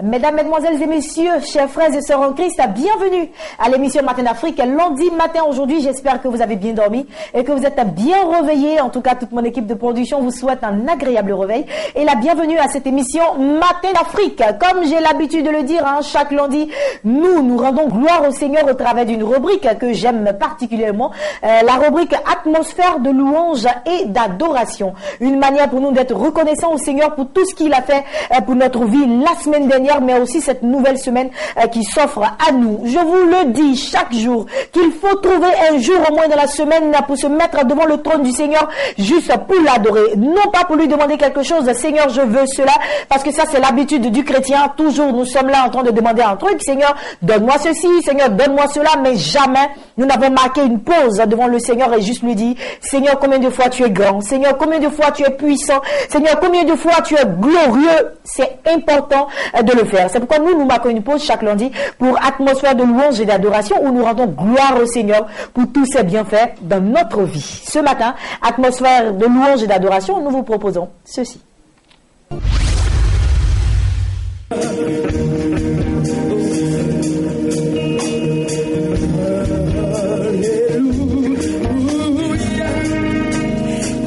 Mesdames, Mesdemoiselles et Messieurs, chers frères et sœurs en Christ, bienvenue à l'émission Matin d'Afrique. Lundi matin aujourd'hui, j'espère que vous avez bien dormi et que vous êtes bien réveillés. En tout cas, toute mon équipe de production vous souhaite un agréable réveil et la bienvenue à cette émission Matin d'Afrique. Comme j'ai l'habitude de le dire, chaque lundi, nous rendons gloire au Seigneur au travers d'une rubrique que j'aime particulièrement, la rubrique Atmosphère de louange et d'adoration. Une manière pour nous d'être reconnaissants au Seigneur pour tout ce qu'il a fait pour notre vie la semaine dernière, mais aussi cette nouvelle semaine qui s'offre à nous. Je vous le dis chaque jour qu'il faut trouver un jour au moins dans la semaine pour se mettre devant le trône du Seigneur juste pour l'adorer. Non pas pour lui demander quelque chose, Seigneur je veux cela, parce que ça c'est l'habitude du chrétien. Toujours nous sommes là en train de demander un truc, Seigneur donne-moi ceci, Seigneur donne-moi cela, mais jamais nous n'avons marqué une pause devant le Seigneur et juste lui dire, Seigneur combien de fois tu es grand, Seigneur combien de fois tu es puissant, Seigneur combien de fois tu es glorieux. C'est important de le faire. C'est pourquoi nous marquons une pause chaque lundi pour atmosphère de louange et d'adoration où nous rendons gloire au Seigneur pour tous ses bienfaits dans notre vie. Ce matin, atmosphère de louange et d'adoration, nous vous proposons ceci.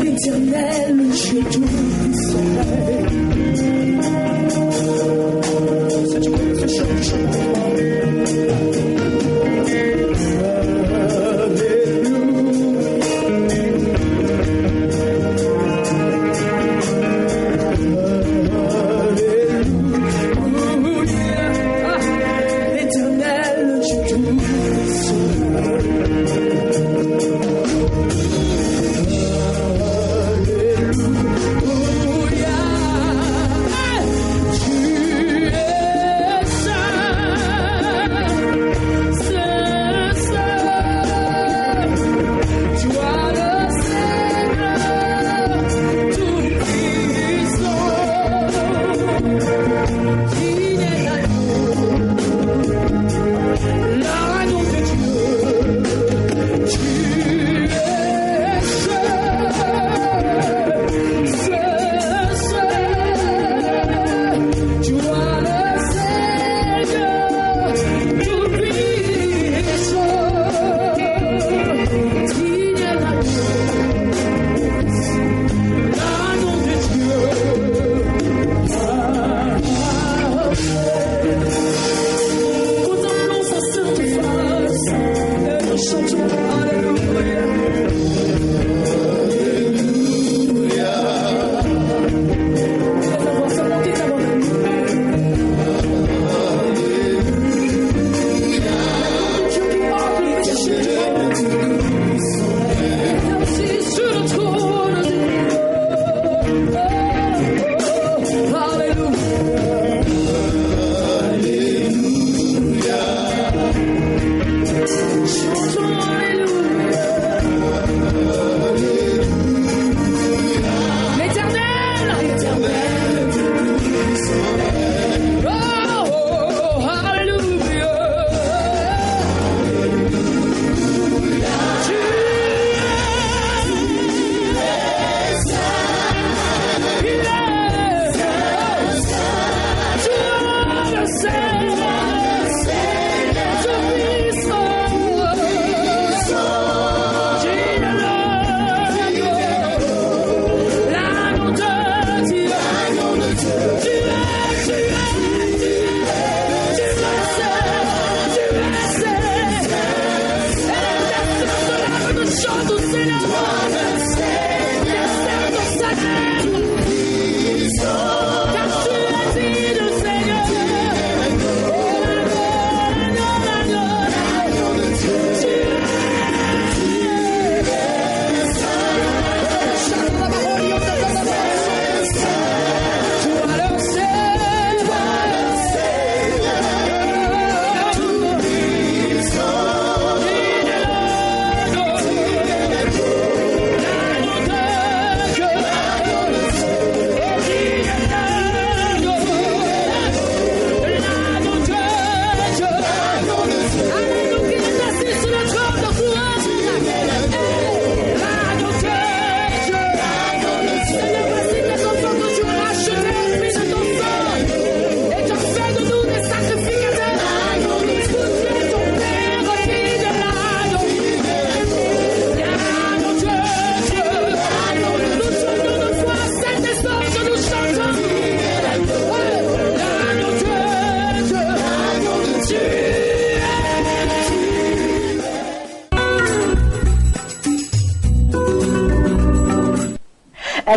L'éternel, je tout serai. Si tu connais ce chant,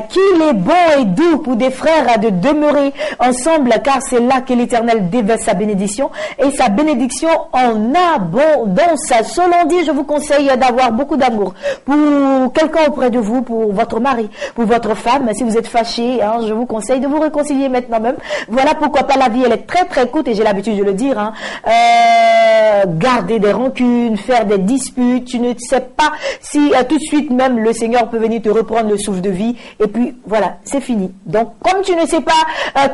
qu'il est bon et doux pour des frères de demeurer ensemble, car c'est là que l'Éternel déverse sa bénédiction et sa bénédiction en abondance. Selon dit, je vous conseille d'avoir beaucoup d'amour pour quelqu'un auprès de vous, pour votre mari, pour votre femme. Si vous êtes fâché, hein, je vous conseille de vous réconcilier maintenant même. Voilà pourquoi pas, la vie elle est très très courte et j'ai l'habitude de le dire. Hein. Garder des rancunes, faire des disputes, tu ne sais pas si tout de suite même le Seigneur peut venir te reprendre le souffle de vie et puis voilà, c'est fini. Donc comme tu ne sais pas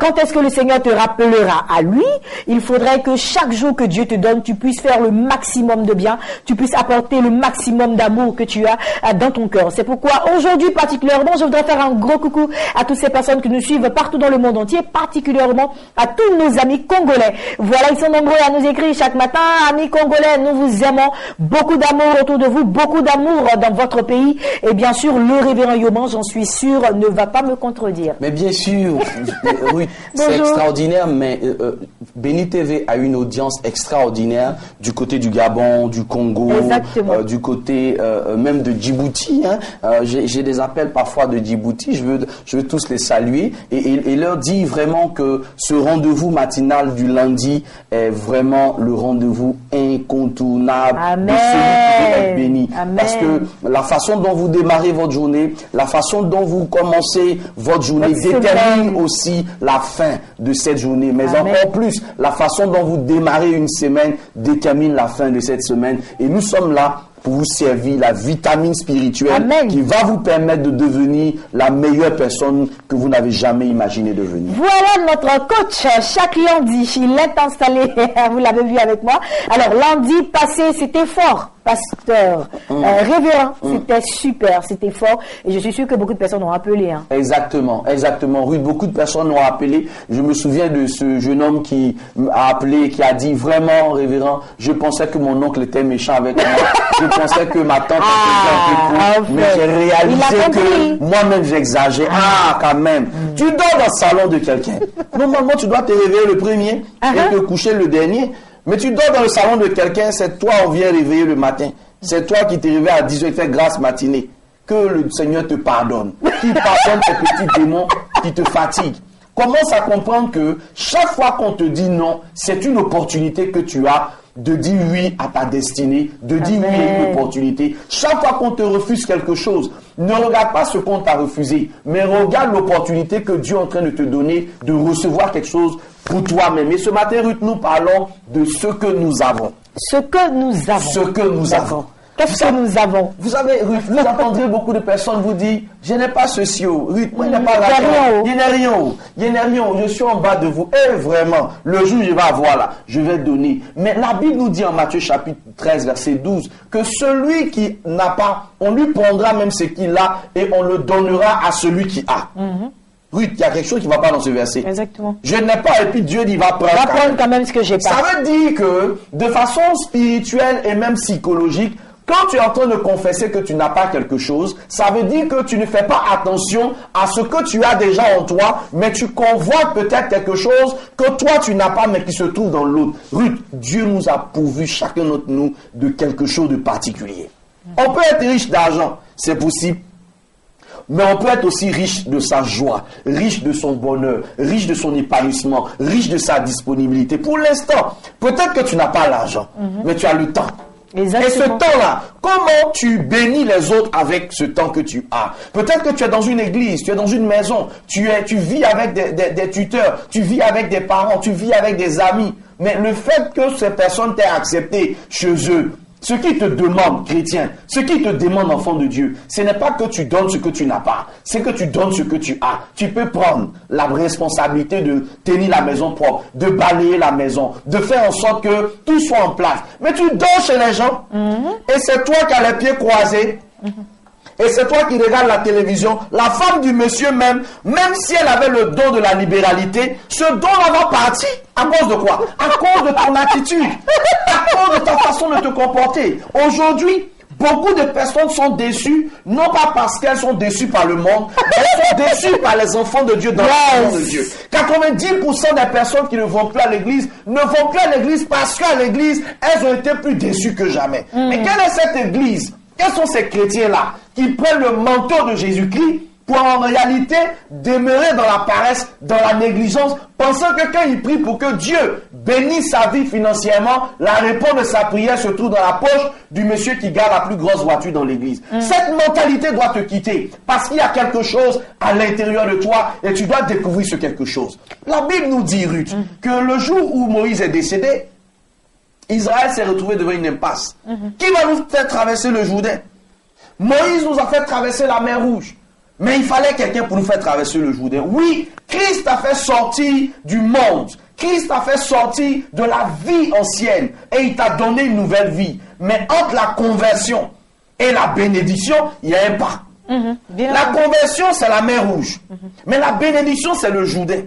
quand est-ce que le Seigneur te rappellera à lui, il faudrait que chaque jour que Dieu te donne, tu puisses faire le maximum de bien, tu puisses apporter le maximum d'amour que tu as dans ton cœur. C'est pourquoi aujourd'hui particulièrement, je voudrais faire un gros coucou à toutes ces personnes qui nous suivent partout dans le monde entier, particulièrement à tous nos amis congolais. Voilà, ils sont nombreux à nous écrire chaque matin. Amis congolais, nous vous aimons. Beaucoup d'amour autour de vous, beaucoup d'amour dans votre pays. Et bien sûr, le révérend Yoman, j'en suis sûr, ne va pas me contredire. Mais bien sûr, oui, c'est extraordinaire, mais Béni TV a une audience extraordinaire du côté du Gabon, du Congo, du côté même de Djibouti. Hein. J'ai des appels parfois de Djibouti, je veux tous les saluer et leur dire vraiment que ce rendez-vous matinal du lundi est vraiment le rendez-vous incontournable de celui qui veut être béni. Amen. Parce que la façon dont vous démarrez votre journée, la façon dont vous commencez votre journée détermine aussi la fin de cette journée. Mais encore plus, la façon dont vous démarrez une semaine détermine la fin de cette semaine. Et nous sommes là pour vous servir la vitamine spirituelle qui va vous permettre de devenir la meilleure personne que vous n'avez jamais imaginé devenir. Voilà notre coach. Chaque lundi, il est installé, vous l'avez vu avec moi. Alors lundi passé, c'était fort. Pasteur, révérend, c'était super, c'était fort. Et je suis sûr que beaucoup de personnes ont appelé. Hein. Exactement, exactement. Ruth, beaucoup de personnes ont appelé. Je me souviens de ce jeune homme qui a appelé, qui a dit vraiment, révérend, je pensais que mon oncle était méchant avec moi. Je pensais que ma tante était un peu mais j'ai réalisé que moi-même j'exagère. Quand même. Tu dors dans le salon de quelqu'un. Normalement, tu dois te réveiller le premier et te coucher le dernier. Mais tu dors dans le salon de quelqu'un, c'est toi on vient réveiller le matin. C'est toi qui t'es réveillé à 10h, fait grâce matinée. Que le Seigneur te pardonne. Qu'il pardonne tes petits démons qui te fatiguent. Commence à comprendre que chaque fois qu'on te dit non, c'est une opportunité que tu as de dire oui à ta destinée, de dire oui à une opportunité. Chaque fois qu'on te refuse quelque chose, ne regarde pas ce qu'on t'a refusé, mais regarde l'opportunité que Dieu est en train de te donner de recevoir quelque chose pour toi-même. Et ce matin, Ruth, nous parlons de ce que nous avons. Ce que nous avons. Ce que nous avons. Qu'est-ce que nous avons? Vous savez, Ruth, vous entendrez beaucoup de personnes vous dire, je n'ai pas ceci, Ruth, moi, il n'ai pas l'argent. Il n'est rien, je suis en bas de vous. Et vraiment, le jour où je vais avoir là, je vais donner. Mais la Bible nous dit en Matthieu chapitre 13, verset 12, que celui qui n'a pas, on lui prendra même ce qu'il a et on le donnera à celui qui a. Ruth, il y a quelque chose qui ne va pas dans ce verset. Exactement. Je n'ai pas et puis Dieu dit va prendre quand même ce que j'ai pas. Ça veut dire que de façon spirituelle et même psychologique, quand tu es en train de confesser que tu n'as pas quelque chose, ça veut dire que tu ne fais pas attention à ce que tu as déjà en toi, mais tu convoites peut-être quelque chose que toi tu n'as pas, mais qui se trouve dans l'autre. Ruth, Dieu nous a pourvu chacun d'entre nous de quelque chose de particulier. On peut être riche d'argent, c'est possible. Mais on peut être aussi riche de sa joie, riche de son bonheur, riche de son épanouissement, riche de sa disponibilité. Pour l'instant, peut-être que tu n'as pas l'argent, mais tu as le temps. Exactement. Et ce temps-là, comment tu bénis les autres avec ce temps que tu as? Peut-être que tu es dans une église, tu es dans une maison, tu vis avec des tuteurs, tu vis avec des parents, tu vis avec des amis. Mais le fait que ces personnes t'aient accepté chez eux, ce qui te demande, chrétien, ce qui te demande, enfant de Dieu, ce n'est pas que tu donnes ce que tu n'as pas, c'est que tu donnes ce que tu as. Tu peux prendre la responsabilité de tenir la maison propre, de balayer la maison, de faire en sorte que tout soit en place. Mais tu dors chez les gens, et c'est toi qui as les pieds croisés, et c'est toi qui regardes la télévision. La femme du monsieur même si elle avait le don de la libéralité, ce don-là va partir. À cause de quoi? À cause de ton attitude. À cause de ta façon de te comporter. Aujourd'hui, beaucoup de personnes sont déçues, non pas parce qu'elles sont déçues par le monde, mais elles sont déçues par les enfants de Dieu dans le nom de Dieu. 90% des personnes qui ne vont plus à l'église ne vont plus à l'église parce qu'à l'église, elles ont été plus déçues que jamais. Mais quelle est cette église? Quels sont ces chrétiens-là qui prennent le manteau de Jésus-Christ pour en réalité demeurer dans la paresse, dans la négligence, pensant que quand il prie pour que Dieu bénisse sa vie financièrement, la réponse de sa prière se trouve dans la poche du monsieur qui garde la plus grosse voiture dans l'église. Cette mentalité doit te quitter parce qu'il y a quelque chose à l'intérieur de toi et tu dois découvrir ce quelque chose. La Bible nous dit, Ruth, que le jour où Moïse est décédé, Israël s'est retrouvé devant une impasse. Qui va nous faire traverser le Jourdain? Moïse nous a fait traverser la mer Rouge. Mais il fallait quelqu'un pour nous faire traverser le Jourdain. Oui, Christ a fait sortir du monde. Christ a fait sortir de la vie ancienne. Et il t'a donné une nouvelle vie. Mais entre la conversion et la bénédiction, il y a un pas. La conversion, c'est la mer Rouge. Mais la bénédiction, c'est le Jourdain.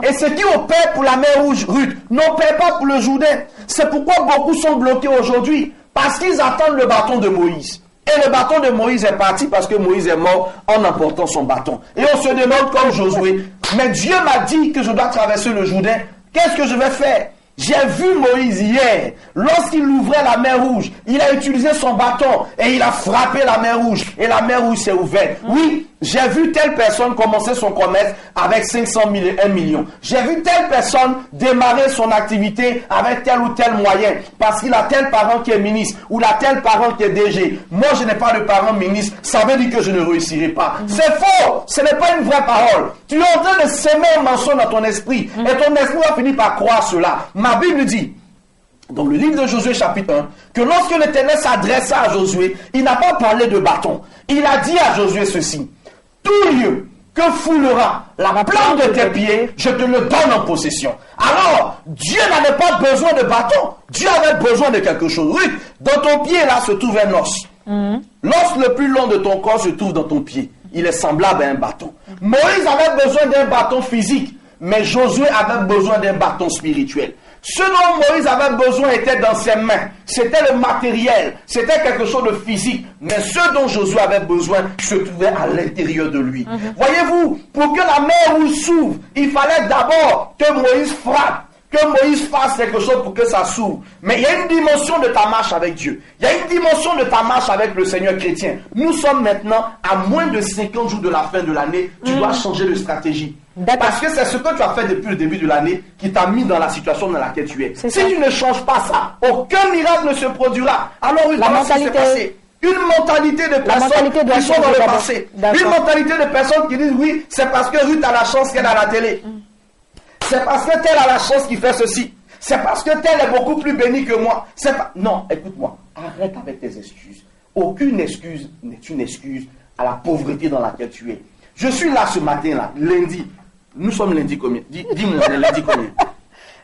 Et ceux qui opèrent pour la mer Rouge, Ruth, n'opèrent pas pour le Jourdain. C'est pourquoi beaucoup sont bloqués aujourd'hui. Parce qu'ils attendent le bâton de Moïse. Et le bâton de Moïse est parti parce que Moïse est mort en emportant son bâton. Et on se demande comme Josué, mais Dieu m'a dit que je dois traverser le Jourdain. Qu'est-ce que je vais faire? J'ai vu Moïse hier, lorsqu'il ouvrait la mer Rouge, il a utilisé son bâton et il a frappé la mer Rouge. Et la mer Rouge s'est ouverte. Oui, j'ai vu telle personne commencer son commerce avec 500 000 et 1 million. J'ai vu telle personne démarrer son activité avec tel ou tel moyen. Parce qu'il a tel parent qui est ministre ou il a tel parent qui est DG. Moi, je n'ai pas de parent ministre. Ça veut dire que je ne réussirai pas. C'est faux. Ce n'est pas une vraie parole. Tu es en train de s'aimer un mensonge dans ton esprit. Et ton esprit va finir par croire cela. Ma Bible dit, dans le livre de Josué chapitre 1, que lorsque l'Éternel s'adressa à Josué, il n'a pas parlé de bâton. Il a dit à Josué ceci: tout lieu que foulera la plante de tes pieds, je te le donne en possession. Alors, Dieu n'avait pas besoin de bâton. Dieu avait besoin de quelque chose. Oui, dans ton pied, là, se trouve un os. L'os le plus long de ton corps se trouve dans ton pied. Il est semblable à un bâton. Moïse avait besoin d'un bâton physique, mais Josué avait besoin d'un bâton spirituel. Ce dont Moïse avait besoin était dans ses mains. C'était le matériel. C'était quelque chose de physique. Mais ce dont Josué avait besoin se trouvait à l'intérieur de lui. Voyez-vous, pour que la mer Rouge s'ouvre, il fallait d'abord que Moïse frappe, que Moïse fasse quelque chose pour que ça s'ouvre. Mais il y a une dimension de ta marche avec Dieu. Il y a une dimension de ta marche avec le Seigneur chrétien. Nous sommes maintenant à moins de 50 jours de la fin de l'année. Tu dois changer de stratégie. Parce que c'est ce que tu as fait depuis le début de l'année qui t'a mis dans la situation dans laquelle tu es. Si tu ne changes pas ça, aucun miracle ne se produira. Alors, une mentalité, une mentalité de personnes qui sont dans le passé. Une mentalité de personnes qui disent oui, c'est parce que Ruth a la chance qu'elle a la télé. C'est parce que tel a la chance qu'il fait ceci. C'est parce que tel est beaucoup plus béni que moi. Non, écoute-moi. Arrête avec tes excuses. Aucune excuse n'est une excuse à la pauvreté dans laquelle tu es. Je suis là ce matin-là, lundi. Nous sommes lundi combien? Dis-moi, lundi combien?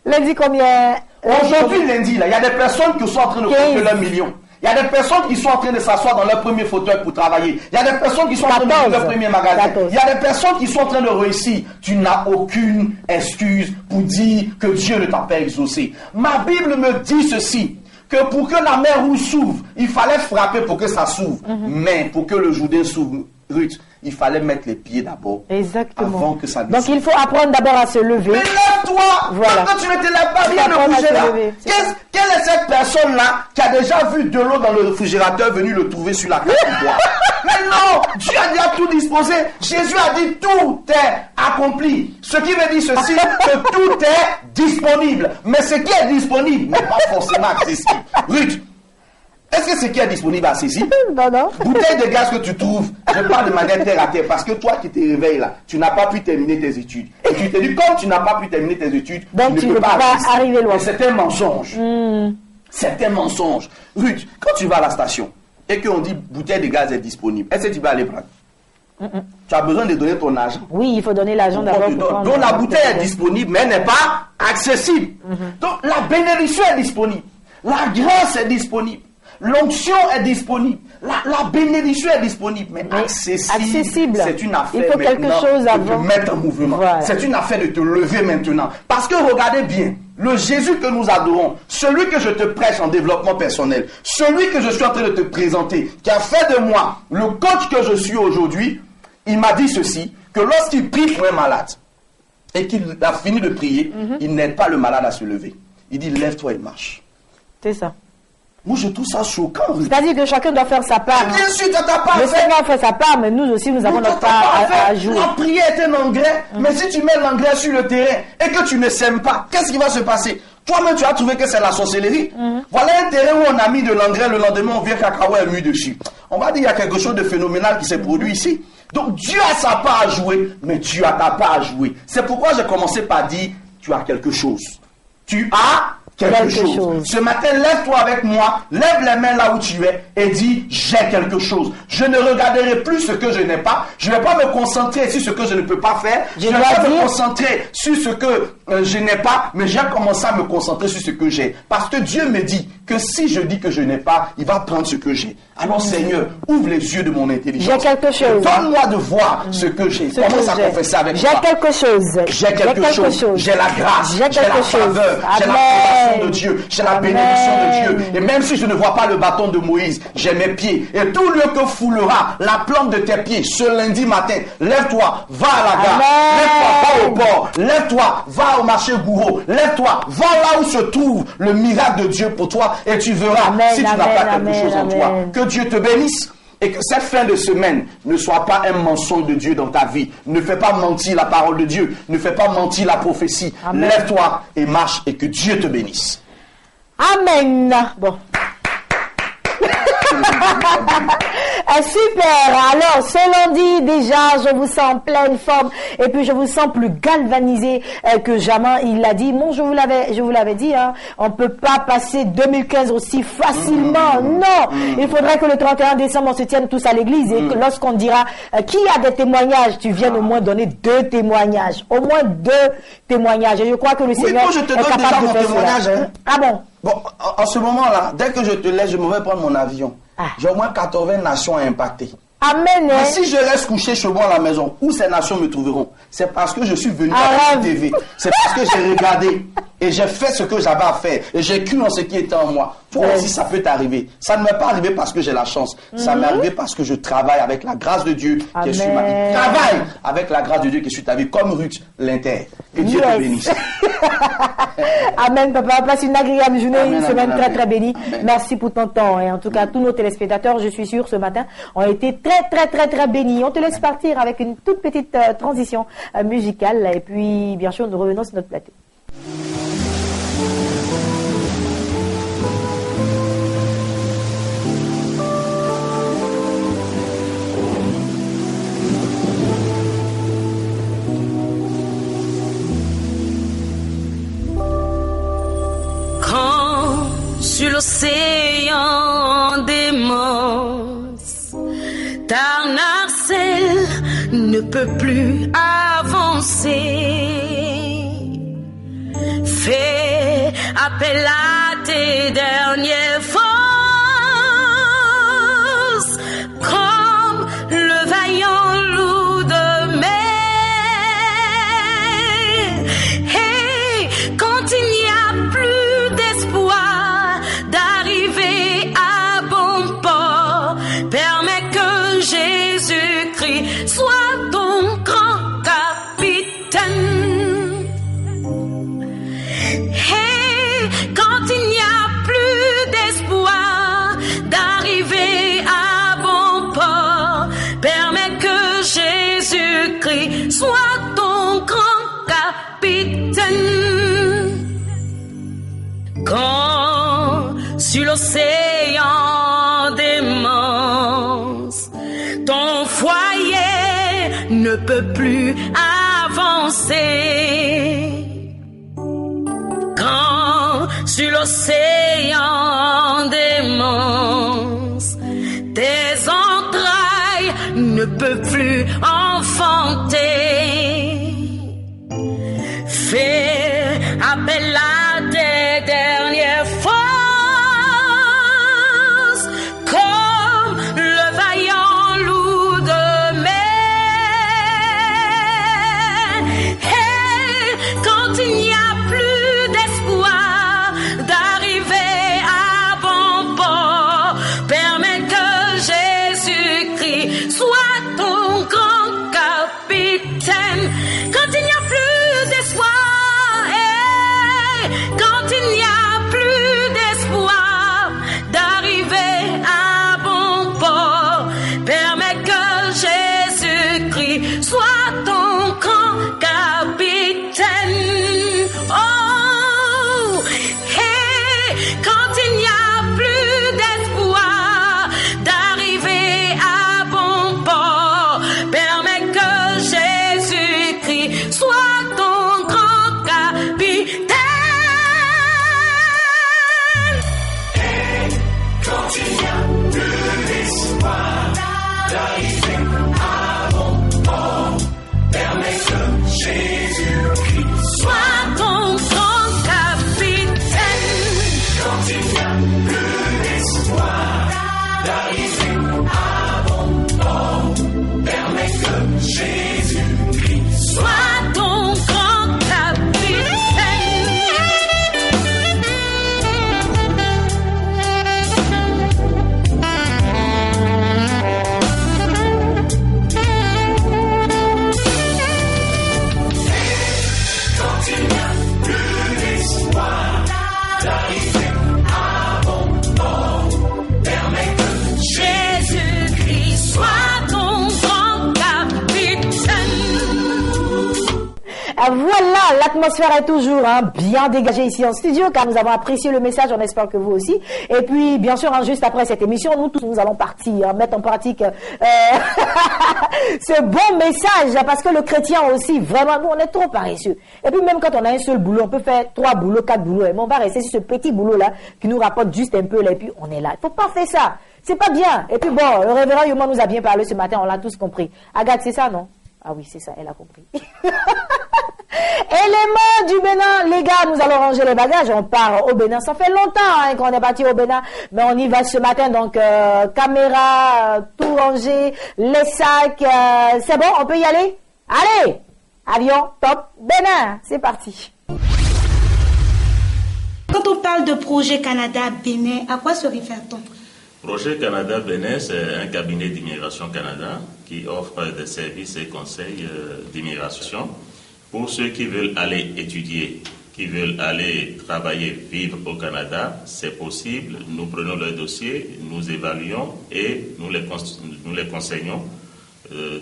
Lundi combien? Aujourd'hui, lundi, là, il y a des personnes qui sont en train de compter leurs millions. Il y a des personnes qui sont en train de s'asseoir dans leur premier fauteuil pour travailler. Il y a des personnes qui sont en train d'ouvrir leur premier magasin. Il y a des personnes qui sont en train de réussir. Tu n'as aucune excuse pour dire que Dieu ne t'a pas exaucé. Ma Bible me dit ceci, que pour que la mer Rouge s'ouvre, il fallait frapper pour que ça s'ouvre. Mais pour que le Jourdain s'ouvre, Ruth, il fallait mettre les pieds d'abord. Exactement. Avant que ça descende. Donc il faut apprendre d'abord à se lever. Mais lève-toi. Voilà. Quand tu ne te lèves pas, rien ne bouge là. Quelle est cette personne-là qui a déjà vu de l'eau dans le réfrigérateur venu le trouver sur la table du bois? Mais non, Dieu a déjà tout disposé. Jésus a dit tout est accompli. Ce qui veut dire ceci, que tout est disponible. Mais ce qui est disponible n'est pas forcément accessible. Ruth, est-ce que ce qui est disponible est accessible? Non. Bouteille de gaz que tu trouves, je parle de manière terre à terre, parce que toi qui te réveilles là, tu n'as pas pu terminer tes études. Et tu te dis, comme tu n'as pas pu terminer tes études, donc tu ne peux pas arriver loin. C'est un mensonge. C'est un mensonge. Ruth, quand tu vas à la station et qu'on dit bouteille de gaz est disponible, est-ce que tu vas aller prendre? Tu as besoin de donner ton argent. Oui, il faut donner l'argent d'abord. Donc la bouteille est disponible, mais elle n'est pas accessible. Donc la bénédiction est disponible. La grâce est disponible. L'onction est disponible. La bénédiction est disponible. Mais accessible. C'est une affaire il faut quelque chose de te mettre en mouvement. Voilà. C'est une affaire de te lever maintenant. Parce que regardez bien, le Jésus que nous adorons, celui que je te prêche en développement personnel, celui que je suis en train de te présenter, qui a fait de moi le coach que je suis aujourd'hui, il m'a dit ceci, que lorsqu'il prie pour un malade, et qu'il a fini de prier, il n'aide pas le malade à se lever. Il dit, lève-toi et marche. C'est ça. Moi, je trouve ça choquant. C'est-à-dire que chacun doit faire sa part. Bien sûr, tu n'as pas Le Seigneur fait sa part, mais nous aussi, nous avons notre part à jouer. La prière est un engrais, mais si tu mets l'engrais sur le terrain et que tu ne sèmes pas, qu'est-ce qui va se passer? Toi-même, tu as trouvé que c'est la sorcellerie. Voilà un terrain où on a mis de l'engrais, le lendemain, on vient cacao et mûr dessus. On va dire qu'il y a quelque chose de phénoménal qui s'est produit ici. Donc, Dieu a sa part à jouer, mais tu as ta part à jouer. C'est pourquoi j'ai commencé par dire, tu as quelque chose. Tu as quelque chose. Ce matin, lève-toi avec moi, lève les mains là où tu es et dis, j'ai quelque chose. Je ne regarderai plus ce que je n'ai pas. Je ne vais pas me concentrer sur ce que je ne peux pas faire. Je ne vais pas me concentrer sur ce que je n'ai pas, mais j'ai commencé à me concentrer sur ce que j'ai. Parce que Dieu me dit que si je dis que je n'ai pas, il va prendre ce que j'ai. Alors Seigneur, ouvre les yeux de mon intelligence. J'ai quelque chose. Donne-moi de voir ce que j'ai. Commence à confesser avec moi. J'ai quelque chose. J'ai quelque chose. J'ai la grâce. J'ai la faveur. J'ai l'approbation de Dieu. J'ai la bénédiction de Dieu. Et même si je ne vois pas le bâton de Moïse, j'ai mes pieds. Et tout lieu que foulera la plante de tes pieds ce lundi matin, lève-toi, va à la gare. Lève-toi, va au port. Lève-toi, va au marché Gouraud. Lève-toi, va là où se trouve le miracle de Dieu pour toi. Et tu verras si tu n'as pas quelque chose en toi. Que Dieu te bénisse. Et que cette fin de semaine ne soit pas un mensonge de Dieu dans ta vie. Ne fais pas mentir la parole de Dieu. Ne fais pas mentir la prophétie. Lève-toi et marche et que Dieu te bénisse. Amen. Bon. Super. Alors, ce lundi, déjà, je vous sens en pleine forme et puis je vous sens plus galvanisé que jamais. Il l'a dit. Bon, je vous l'avais dit, hein. On peut pas passer 2015 aussi facilement. Non. Il faudrait que le 31 décembre, on se tienne tous à l'église et que lorsqu'on dira qui a des témoignages, tu viennes au moins donner 2 témoignages. Au moins 2 témoignages. Et je crois que le Seigneur je te est donne capable déjà de mon faire témoignage. cela. Hein. Ah bon? Bon, en ce moment-là, dès que je te laisse, je me vais prendre mon avion. J'ai au moins 80 nations à impacter. Amen. Mais si je reste couché chez moi à la maison, où ces nations me trouveront? C'est parce que je suis venu à la TV. C'est parce que j'ai regardé et j'ai fait ce que j'avais à faire. Et j'ai cru en ce qui était en moi. Toi aussi, ça peut t'arriver. Ça ne m'est pas arrivé parce que j'ai la chance. Ça m'est arrivé parce que je travaille avec la grâce de Dieu qui est sur ma vie. Travaille avec la grâce de Dieu qui est sur ta vie. Comme Ruth l'Inter. Que Dieu te bénisse. Amen, papa. Passe une agréable journée, une semaine très très bénie. Amen. Merci pour ton temps. Et en tout cas, tous nos téléspectateurs, je suis sûr, ce matin, ont été très bénis. On te laisse partir avec une toute petite transition musicale. Et puis, bien sûr, nous revenons sur notre plateau. Sur l'océan d'immense, Tarnarcel ne peut plus avancer. Fais appel à tes dernières forces, comme le vaillant loup de mer. Et quand il n'y a plus d'espoir d'arriver à bon port, permets que Jésus-Christ soit ton grand capitaine. Et quand il n'y a plus d'espoir d'arriver à bon port, permets que Jésus-Christ soit ton grand capitaine. Quand sur l'océan d'immense, ton foyer ne peut plus avancer. Quand sur l'océan d'immense, tes entrailles ne peuvent plus enfanter. Fais appel à tes dernières forces, comme le vaillant loup de mer. Et quand il n'y a plus d'espoir d'arriver à bon port, permets que Jésus-Christ soit ton grand capitaine. Quand il n'y a plus d'espoir Jésus-Christ soit ton grand capitaine. Oh, hey, quand il n'y a plus d'espoir d'arriver à bon port, permets que Jésus-Christ soit ton grand capitaine. Quand il n'y a plus d'espoir d'arriver à bon port, permets que Jésus-Christ Sois ton grand capitaine. Quand il n'y a plus d'espoir d'arriver à bon port, permets que Jésus-Christ Sois ton grand Quand il n'y a plus d'espoir d'arriver à bon port, permets que Jésus-Christ soit ton grand capitaine. Voilà, l'atmosphère est toujours bien dégagée ici en studio car nous avons apprécié le message, on espère que vous aussi. Et puis, bien sûr, juste après cette émission, nous tous, nous allons partir, mettre en pratique ce bon message parce que le chrétien aussi, vraiment, nous, on est trop paresseux. Et puis, même quand on a un seul boulot, on peut faire 3 boulots, 4 boulots. Et on va rester sur ce petit boulot-là qui nous rapporte juste un peu là et puis on est là. Il faut pas faire ça. C'est pas bien. Et puis bon, le révérend Youma nous a bien parlé ce matin, on l'a tous compris. Agathe, c'est ça, non? Ah oui, c'est ça, elle a compris. Éléments du Bénin, les gars, nous allons ranger les bagages, on part au Bénin. Ça fait longtemps qu'on est parti au Bénin, mais on y va ce matin, donc caméra, tout rangé, les sacs, c'est bon, on peut y aller? Allez, avion, top, Bénin, c'est parti. Quand on parle de projet Canada-Bénin, à quoi se réfère-t-on? Projet Canada-Bénin, c'est un cabinet d'immigration Canada qui offre des services et conseils d'immigration pour ceux qui veulent aller étudier, qui veulent aller travailler, vivre au Canada. C'est possible, nous prenons leur dossier, nous évaluons et nous les conseillons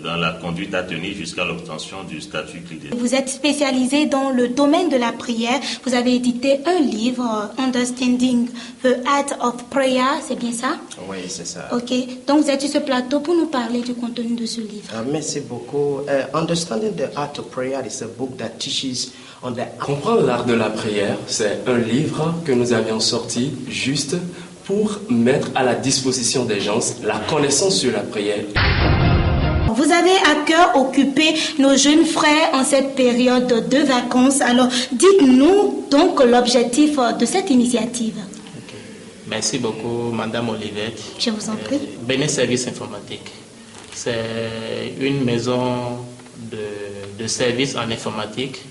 dans la conduite à tenir jusqu'à l'obtention du statut clé. Vous êtes spécialisé dans le domaine de la prière. Vous avez édité un livre, Understanding the Art of Prayer, c'est bien ça? Oui, c'est ça. Ok, donc vous êtes sur ce plateau pour nous parler du contenu de ce livre. Merci beaucoup. Understanding the Art of Prayer is a book that teaches on the... Comprendre l'art de la prière, c'est un livre que nous avions sorti juste pour mettre à la disposition des gens la connaissance sur la prière. Vous avez à cœur occuper nos jeunes frères en cette période de vacances. Alors, dites-nous donc l'objectif de cette initiative. Okay. Merci beaucoup, Madame Olivette. Je vous en prie. Bénin Service Informatique, c'est une maison de services en informatique.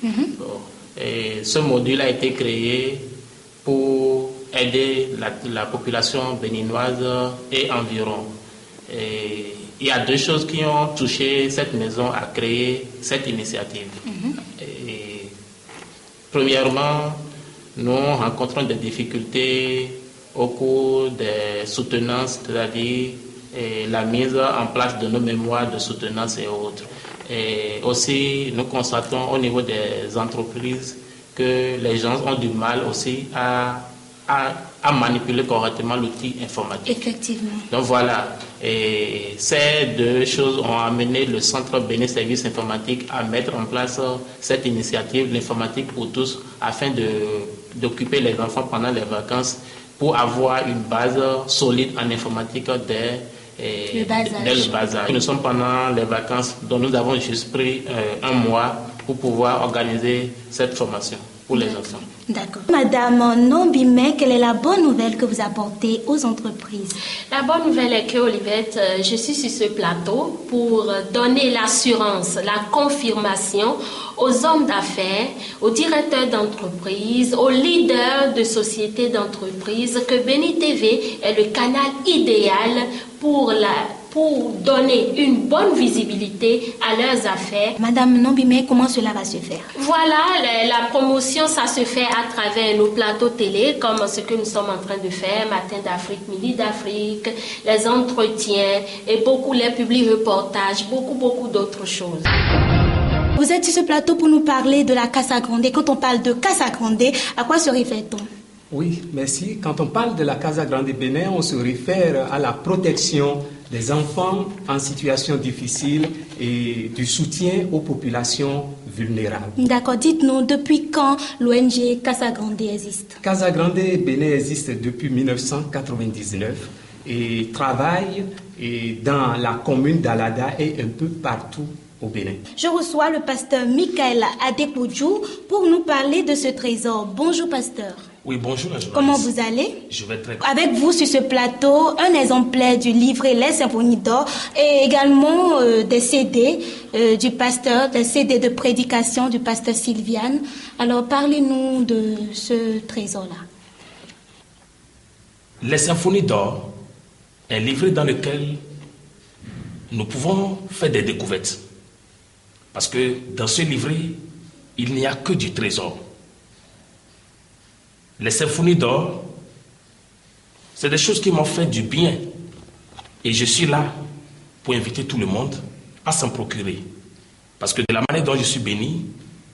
Et ce module a été créé pour aider la population béninoise et environ. Et il y a 2 choses qui ont touché cette maison à créer cette initiative. Et, premièrement, nous rencontrons des difficultés au cours des soutenances, c'est-à-dire la mise en place de nos mémoires de soutenance et autres. Et aussi, nous constatons au niveau des entreprises que les gens ont du mal aussi à manipuler correctement l'outil informatique. Effectivement. Donc voilà, et ces 2 choses ont amené le Centre Bénin Service Informatique à mettre en place cette initiative, l'informatique pour tous, afin d'occuper les enfants pendant les vacances pour avoir une base solide en informatique dès le bas âge. Nous sommes pendant les vacances, donc nous avons juste pris 1 mois pour pouvoir organiser cette formation pour les enfants. D'accord. Madame Nombimé, quelle est la bonne nouvelle que vous apportez aux entreprises? La bonne nouvelle est que, Olivette, je suis sur ce plateau pour donner l'assurance, la confirmation aux hommes d'affaires, aux directeurs d'entreprise, aux leaders de sociétés d'entreprise que Béni TV est le canal idéal pour pour donner une bonne visibilité à leurs affaires. Madame Nombimé, comment cela va se faire? Voilà, la promotion, ça se fait à travers nos plateaux télé, comme ce que nous sommes en train de faire, Matin d'Afrique, Midi d'Afrique, les entretiens et beaucoup les publi-reportages, beaucoup d'autres choses. Vous êtes sur ce plateau pour nous parler de la Casa Grande. Quand on parle de Casa Grande, à quoi se réfère-t-on? Oui, merci. Quand on parle de la Casa Grande Bénin, on se réfère à la protection des enfants en situation difficile et du soutien aux populations vulnérables. D'accord. Dites-nous, depuis quand l'ONG Casa Grande existe? Casa Grande Bénin existe depuis 1999 et travaille dans la commune d'Alada et un peu partout au Bénin. Je reçois le pasteur Michael Adepodjou pour nous parler de ce trésor. Bonjour pasteur. Oui, bonjour. Comment vous allez? Je vais très bien. Avec vous sur ce plateau, un exemplaire du livret Les Symphonies d'Or et également des CD du pasteur, des CD de prédication du pasteur Sylviane. Alors parlez-nous de ce trésor-là. Les Symphonies d'Or est un livret dans lequel nous pouvons faire des découvertes. Parce que dans ce livret, il n'y a que du trésor. Les Symphonies d'Or, c'est des choses qui m'ont fait du bien. Et je suis là pour inviter tout le monde à s'en procurer. Parce que de la manière dont je suis béni,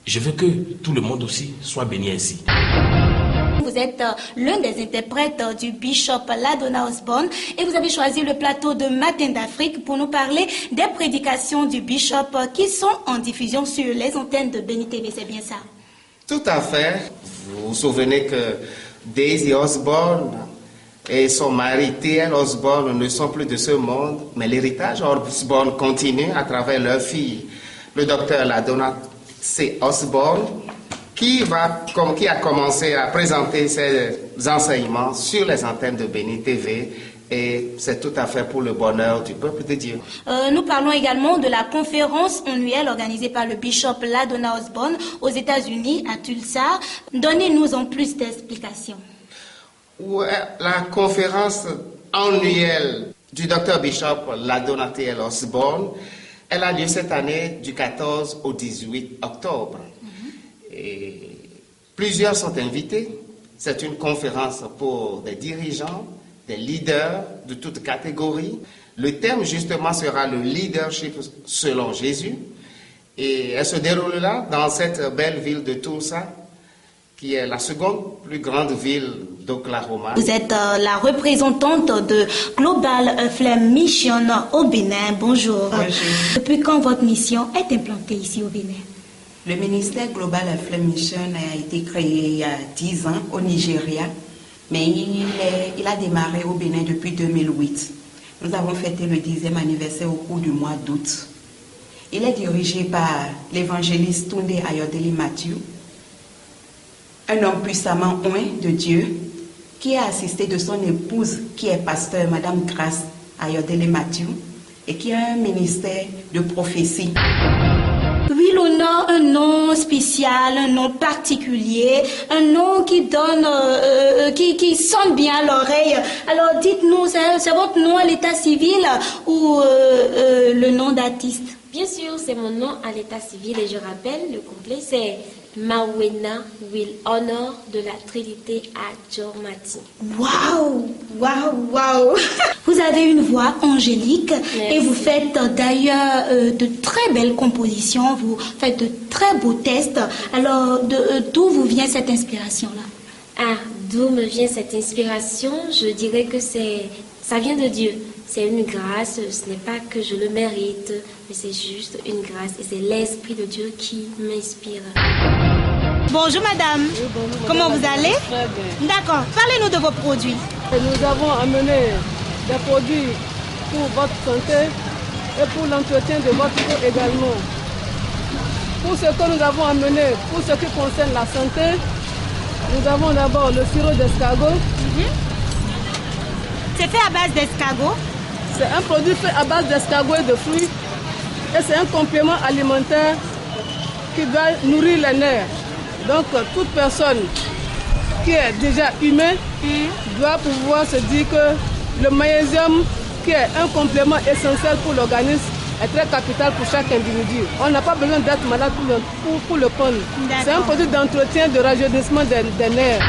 je veux que tout le monde aussi soit béni ainsi. Vous êtes l'un des interprètes du Bishop Ladonna Osborne et vous avez choisi le plateau de Matin d'Afrique pour nous parler des prédications du Bishop qui sont en diffusion sur les antennes de Béni TV, c'est bien ça? Tout à fait. Vous vous souvenez que Daisy Osborne et son mari T.L. Osborne ne sont plus de ce monde, mais l'héritage Osborne continue à travers leur fille, le docteur Ladonna C. Osborne, qui a commencé à présenter ses enseignements sur les antennes de Béni TV. Et c'est tout à fait pour le bonheur du peuple de Dieu. Nous parlons également de la conférence annuelle organisée par le Bishop Ladonna Osborne aux États-Unis, à Tulsa. Donnez-nous en plus d'explications. Ouais, la conférence annuelle du Dr Bishop Ladonna T.L. Osborne, elle a lieu cette année du 14 au 18 octobre. Et plusieurs sont invités. C'est une conférence pour des dirigeants, des leaders de toutes catégories. Le thème justement sera le leadership selon Jésus. Et elle se déroulera dans cette belle ville de Tulsa, qui est la seconde plus grande ville d'Oklahoma. Vous êtes la représentante de Global Flame Mission au Bénin. Bonjour. Bonjour. Depuis quand votre mission est implantée ici au Bénin? Le ministère Global Flame Mission a été créé il y a 10 ans au Nigeria, mais il a démarré au Bénin depuis 2008. Nous avons fêté le 10e anniversaire au cours du mois d'août. Il est dirigé par l'évangéliste Tunde Ayodele Matthew, un homme puissamment oint de Dieu, qui est assisté de son épouse, qui est pasteur, Madame Grace Ayodele Matthew, et qui a un ministère de prophétie. Oui, l'honneur, un nom spécial, un nom particulier, un nom qui donne, qui sonne bien à l'oreille. Alors dites-nous, c'est votre nom à l'état civil ou le nom d'artiste? Bien sûr, c'est mon nom à l'état civil et je rappelle, le complet c'est Mawena Will Honor de la Trinité à Jormati. Waouh, waouh, waouh. Vous avez une voix angélique. Merci. Et vous faites d'ailleurs de très belles compositions, vous faites de très beaux tests. Alors, d'où vous vient cette inspiration-là? Ah, d'où me vient cette inspiration? Je dirais que ça vient de Dieu. C'est une grâce, ce n'est pas que je le mérite, mais c'est juste une grâce et c'est l'Esprit de Dieu qui m'inspire. Bonjour madame, oui, bonjour, comment vous allez? Très bien. D'accord, parlez-nous de vos produits. Et nous avons amené des produits pour votre santé et pour l'entretien de votre peau également. Pour ce que nous avons amené, pour ce qui concerne la santé, nous avons d'abord le sirop d'escargot. C'est fait à base d'escargot? C'est un produit fait à base d'escargot et de fruits. Et c'est un complément alimentaire qui doit nourrir les nerfs. Donc, toute personne qui est déjà humaine doit pouvoir se dire que le magnésium qui est un complément essentiel pour l'organisme, est très capital pour chaque individu. On n'a pas besoin d'être malade pour le prendre. C'est un produit d'entretien, de rajeunissement des nerfs.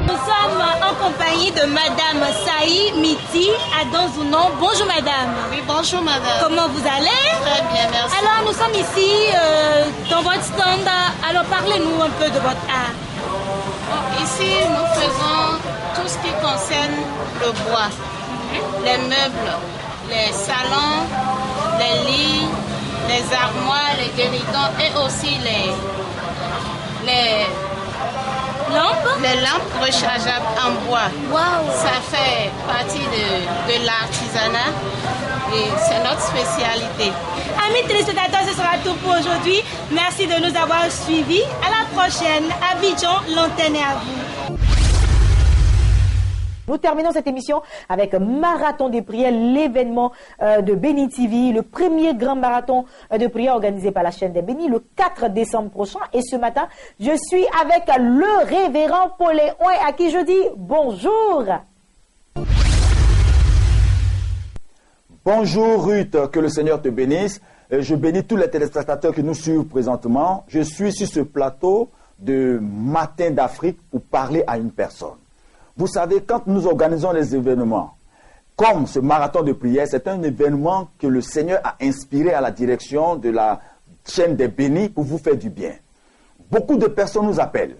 Nous sommes en compagnie de Madame Saï Miti Adonzounon. Bonjour Madame. Oui, bonjour Madame. Comment vous allez? Très bien, merci. Alors nous sommes ici dans votre stand. Alors parlez-nous un peu de votre art. Bon, ici nous faisons tout ce qui concerne le bois, les meubles, les salons, les lits, les armoires, les guéridons et aussi les lampes rechargeables en bois. Wow. Ça fait partie de l'artisanat et c'est notre spécialité. Amis téléspectateurs, ce sera tout pour aujourd'hui. Merci de nous avoir suivis. À la prochaine. Abidjan, l'antenne est à vous. Nous terminons cette émission avec Marathon des prières, l'événement de Béni TV, le premier grand marathon de prières organisé par la chaîne des Bénis le 4 décembre prochain. Et ce matin, je suis avec le révérend Pauléon à qui je dis bonjour. Bonjour Ruth, que le Seigneur te bénisse. Je bénis tous les téléspectateurs qui nous suivent présentement. Je suis sur ce plateau de Matin d'Afrique pour parler à une personne. Vous savez, quand nous organisons les événements, comme ce marathon de prière, c'est un événement que le Seigneur a inspiré à la direction de la chaîne des Bénis pour vous faire du bien. Beaucoup de personnes nous appellent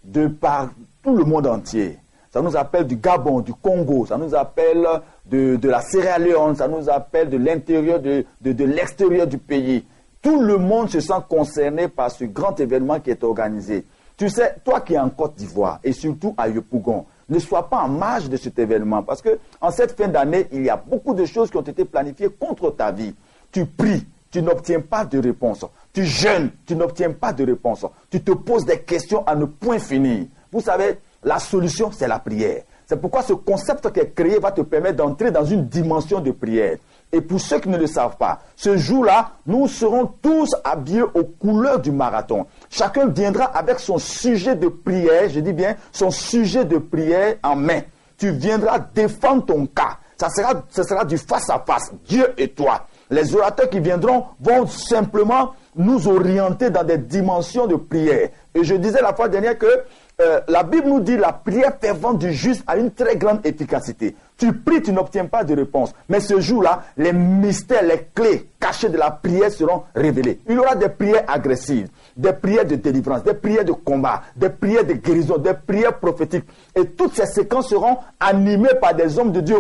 de par tout le monde entier. Ça nous appelle du Gabon, du Congo, ça nous appelle de la Sierra Leone, ça nous appelle de l'intérieur, de l'extérieur du pays. Tout le monde se sent concerné par ce grand événement qui est organisé. Tu sais, toi qui es en Côte d'Ivoire et surtout à Yopougon, ne sois pas en marge de cet événement parce que en cette fin d'année, il y a beaucoup de choses qui ont été planifiées contre ta vie. Tu pries, tu n'obtiens pas de réponse. Tu jeûnes, tu n'obtiens pas de réponse. Tu te poses des questions à ne point finir. Vous savez, la solution, c'est la prière. C'est pourquoi ce concept qui est créé va te permettre d'entrer dans une dimension de prière. Et pour ceux qui ne le savent pas, ce jour-là, nous serons tous habillés aux couleurs du marathon. Chacun viendra avec son sujet de prière, je dis bien son sujet de prière en main. Tu viendras défendre ton cas. Ce sera du face à face, Dieu et toi. Les orateurs qui viendront vont simplement nous orienter dans des dimensions de prière. Et je disais la fois dernière que la Bible nous dit la prière fervente du juste a une très grande efficacité. Tu pries, tu n'obtiens pas de réponse. Mais ce jour-là, les mystères, les clés cachées de la prière seront révélées. Il y aura des prières agressives, des prières de délivrance, des prières de combat, des prières de guérison, des prières prophétiques. Et toutes ces séquences seront animées par des hommes de Dieu.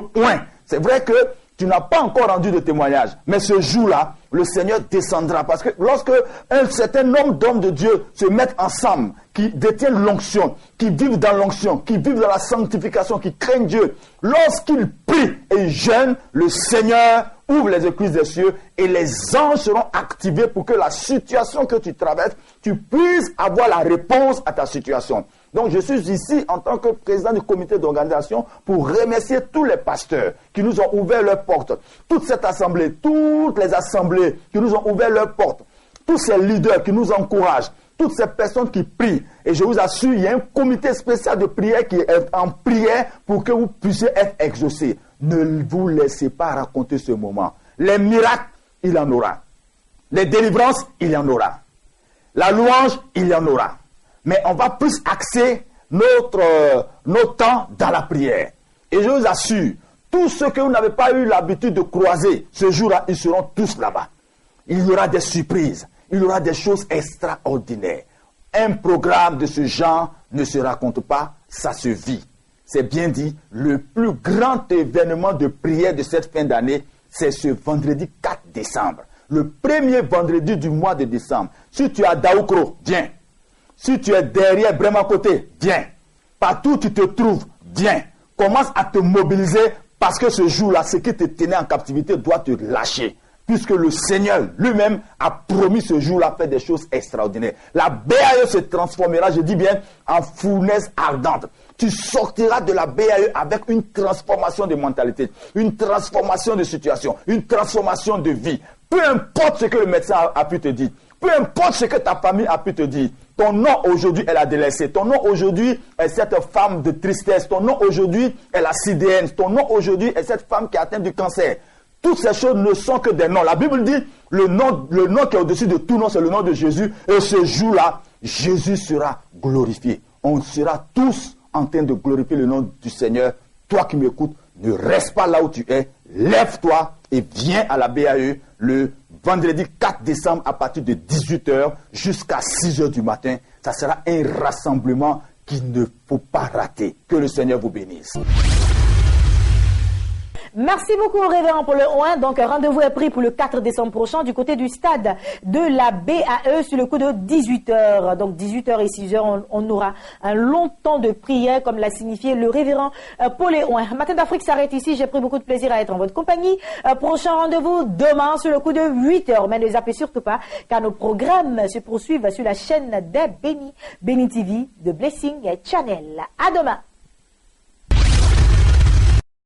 C'est vrai que tu n'as pas encore rendu de témoignage. Mais ce jour-là, le Seigneur descendra. Parce que lorsque un certain nombre d'hommes de Dieu se mettent ensemble, qui détiennent l'onction, qui vivent dans l'onction, qui vivent dans la sanctification, qui craignent Dieu, lorsqu'ils prient et jeûnent, le Seigneur ouvre les écluses des cieux et les anges seront activés pour que la situation que tu traverses, tu puisses avoir la réponse à ta situation. Donc je suis ici en tant que président du comité d'organisation pour remercier tous les pasteurs qui nous ont ouvert leurs portes. Toute cette assemblée, toutes les assemblées qui nous ont ouvert leurs portes. Tous ces leaders qui nous encouragent. Toutes ces personnes qui prient. Et je vous assure, il y a un comité spécial de prière qui est en prière pour que vous puissiez être exaucés. Ne vous laissez pas raconter ce moment. Les miracles, il y en aura. Les délivrances, il y en aura. La louange, il y en aura. Mais on va plus axer notre temps dans la prière. Et je vous assure, tous ceux que vous n'avez pas eu l'habitude de croiser, ce jour-là, ils seront tous là-bas. Il y aura des surprises. Il y aura des choses extraordinaires. Un programme de ce genre ne se raconte pas, ça se vit. C'est bien dit, le plus grand événement de prière de cette fin d'année, c'est ce vendredi 4 décembre. Le premier vendredi du mois de décembre. Si tu es à Daoukro, viens. Si tu es derrière Brema Côté, viens. Partout où tu te trouves, viens. Commence à te mobiliser parce que ce jour-là, ce qui te tenait en captivité doit te lâcher. Puisque le Seigneur lui-même a promis ce jour-là faire des choses extraordinaires. La BAE se transformera, je dis bien, en fournaise ardente. Tu sortiras de la BAE avec une transformation de mentalité, une transformation de situation, une transformation de vie. Peu importe ce que le médecin a pu te dire, peu importe ce que ta famille a pu te dire, Ton nom aujourd'hui est la délaissée. Ton nom aujourd'hui est cette femme de tristesse. Ton nom aujourd'hui est la sidéenne. Ton nom aujourd'hui est cette femme qui est atteinte du cancer. Toutes ces choses ne sont que des noms. La Bible dit le nom qui est au-dessus de tout nom, c'est le nom de Jésus. Et ce jour-là, Jésus sera glorifié. On sera tous en train de glorifier le nom du Seigneur. Toi qui m'écoutes, ne reste pas là où tu es. Lève-toi et viens à la BAE le vendredi 4 décembre à partir de 18h jusqu'à 6h du matin. Ça sera un rassemblement qu'il ne faut pas rater. Que le Seigneur vous bénisse. Merci beaucoup au révérend pour le Oin. Donc, rendez-vous est pris pour le 4 décembre prochain du côté du stade de la BAE sur le coup de 18h. Donc, 18h et 6h, on aura un long temps de prière, comme l'a signifié le révérend Paul Oin. Matin d'Afrique s'arrête ici. J'ai pris beaucoup de plaisir à être en votre compagnie. Prochain rendez-vous demain sur le coup de 8h. Mais ne zappez surtout pas, car nos programmes se poursuivent sur la chaîne des Béni TV de Blessing Channel. À demain.